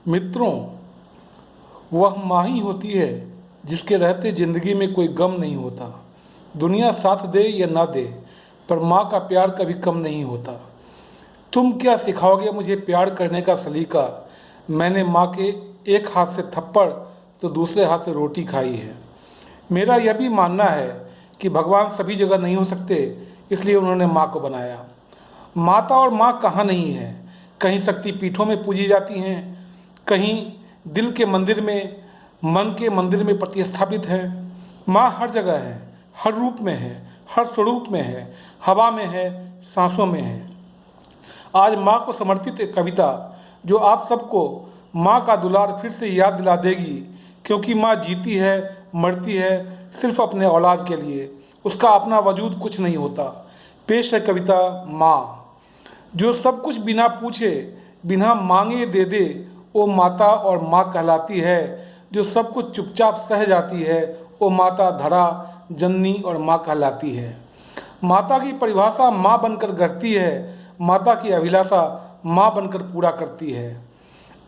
मित्रों, वह माँ ही होती है जिसके रहते ज़िंदगी में कोई गम नहीं होता। दुनिया साथ दे या ना दे, पर माँ का प्यार कभी कम नहीं होता। तुम क्या सिखाओगे मुझे प्यार करने का सलीका? मैंने माँ के एक हाथ से थप्पड़ तो दूसरे हाथ से रोटी खाई है। मेरा यह भी मानना है कि भगवान सभी जगह नहीं हो सकते, इसलिए उन्होंने माँ को बनाया। माता और माँ कहाँ नहीं है, कहीं शक्ति पीठों में पूजी जाती हैं, कहीं दिल के मंदिर में, मन के मंदिर में प्रतिस्थापित है। माँ हर जगह है, हर रूप में है, हर स्वरूप में है, हवा में है, सांसों में है। आज माँ को समर्पित एक कविता जो आप सबको माँ का दुलार फिर से याद दिला देगी, क्योंकि माँ जीती है, मरती है सिर्फ अपने औलाद के लिए। उसका अपना वजूद कुछ नहीं होता। पेश है कविता माँ। जो सब कुछ बिना पूछे बिना मांगे दे दे, वो माता और माँ कहलाती है। जो सब कुछ चुपचाप सह जाती है, वो माता धरा, जननी और माँ कहलाती है। माता की परिभाषा माँ बनकर गढ़ती है, माता की अभिलाषा माँ बनकर पूरा करती है।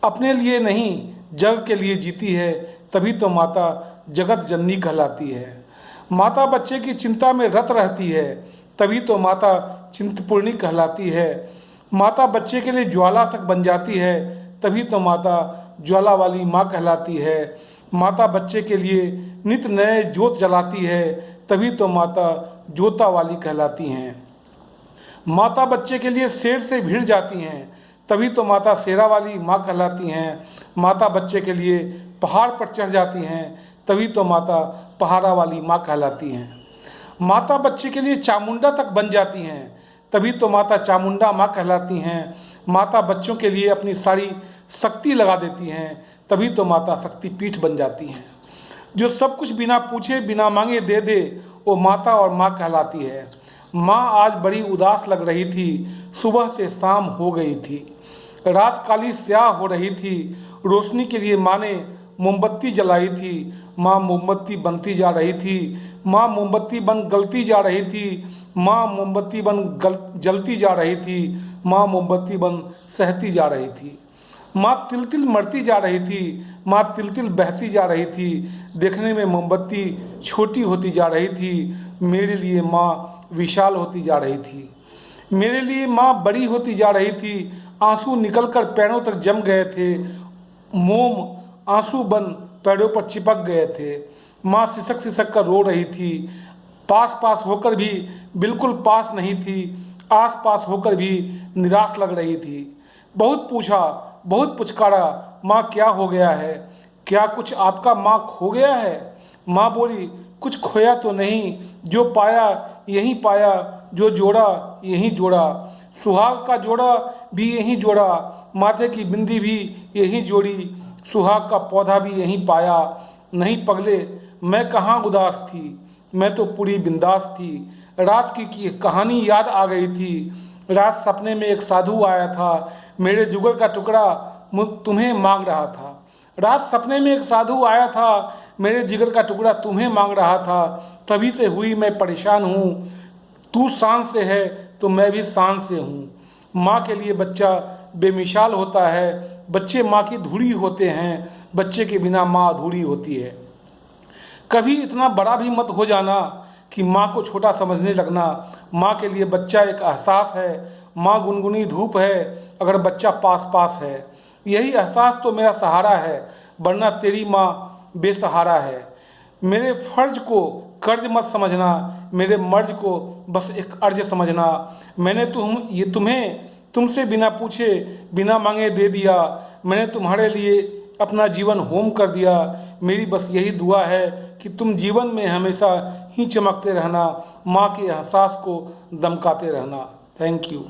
अपने लिए नहीं, जग के लिए जीती है, तभी तो माता जगत जननी कहलाती है। माता बच्चे की चिंता में रत रहती है, तभी तो माता चिंतपूर्णी कहलाती है। माता बच्चे के लिए ज्वाला तक बन जाती है, तभी तो माता ज्वाला वाली माँ कहलाती है। माता बच्चे के लिए नित नए जोत जलाती है, तभी तो माता जोता वाली कहलाती हैं। माता बच्चे के लिए शेर से भिड़ जाती हैं, तभी तो माता शेरा वाली माँ कहलाती हैं। माता बच्चे के लिए पहाड़ पर चढ़ जाती हैं, तभी तो माता पहाड़ा वाली माँ कहलाती हैं। माता बच्चे के लिए चामुंडा तक बन जाती हैं, तभी तो माता चामुंडा माँ कहलाती हैं। माता बच्चों के लिए अपनी सारी शक्ति लगा देती हैं, तभी तो माता शक्ति पीठ बन जाती हैं। जो सब कुछ बिना पूछे बिना मांगे दे दे, वो माता और माँ कहलाती है। माँ आज बड़ी उदास लग रही थी, सुबह से शाम हो गई थी, रात काली स्याह हो रही थी। रोशनी के लिए माँ ने मोमबत्ती जलाई थी, माँ मोमबत्ती बनती जा रही थी। माँ मोमबत्ती बन गलती जा रही थी, माँ मोमबत्ती बन जलती जा रही थी। माँ मोमबत्ती बन सहती जा रही थी। माँ तिल तिल मरती जा रही थी, माँ तिल तिल बहती जा रही थी। देखने में मोमबत्ती छोटी होती जा रही थी, मेरे लिए माँ विशाल होती जा रही थी। मेरे लिए माँ बड़ी होती जा रही थी। आंसू निकलकर पैरों तक जम गए थे, मोम आंसू बन पैरों पर चिपक गए थे। माँ सिसक सिसक कर रो रही थी, पास पास होकर भी बिल्कुल पास नहीं थी, आस पास होकर भी निराश लग रही थी। बहुत पूछा, बहुत पुचकारा, माँ क्या हो गया है? क्या कुछ आपका माँ खो गया है? माँ बोली, कुछ खोया तो नहीं, जो पाया यहीं पाया, जो जोड़ा यहीं जोड़ा। सुहाग का जोड़ा भी यहीं जोड़ा, माथे की बिंदी भी यहीं जोड़ी। सुहाग का पौधा भी यहीं पाया। नहीं पगले, मैं कहाँ उदास थी, मैं तो पूरी बिंदास थी। रात की कहानी याद आ गई थी। रात सपने में एक साधु आया था, मेरे जुगर का टुकड़ा तुम्हें मांग रहा था। रात सपने में एक साधु आया था, मेरे जिगर का टुकड़ा तुम्हें मांग रहा था। तभी से हुई मैं परेशान हूँ, तू शान से है तो मैं भी शान से हूँ। माँ के लिए बच्चा बेमिसाल होता है, बच्चे माँ की धुरी होते हैं, बच्चे के बिना माँ अधूरी होती है। कभी इतना बड़ा भी मत हो जाना कि माँ को छोटा समझने लगना। माँ के लिए बच्चा एक एहसास है, माँ गुनगुनी धूप है अगर बच्चा पास पास है। यही एहसास तो मेरा सहारा है, वरना तेरी माँ बेसहारा है। मेरे फ़र्ज को कर्ज मत समझना, मेरे मर्ज को बस एक अर्ज समझना। मैंने तुम्हें तुमसे बिना पूछे बिना मांगे दे दिया। मैंने तुम्हारे लिए अपना जीवन होम कर दिया। मेरी बस यही दुआ है कि तुम जीवन में हमेशा ही चमकते रहना, माँ के एहसास को दमकाते रहना। Thank you.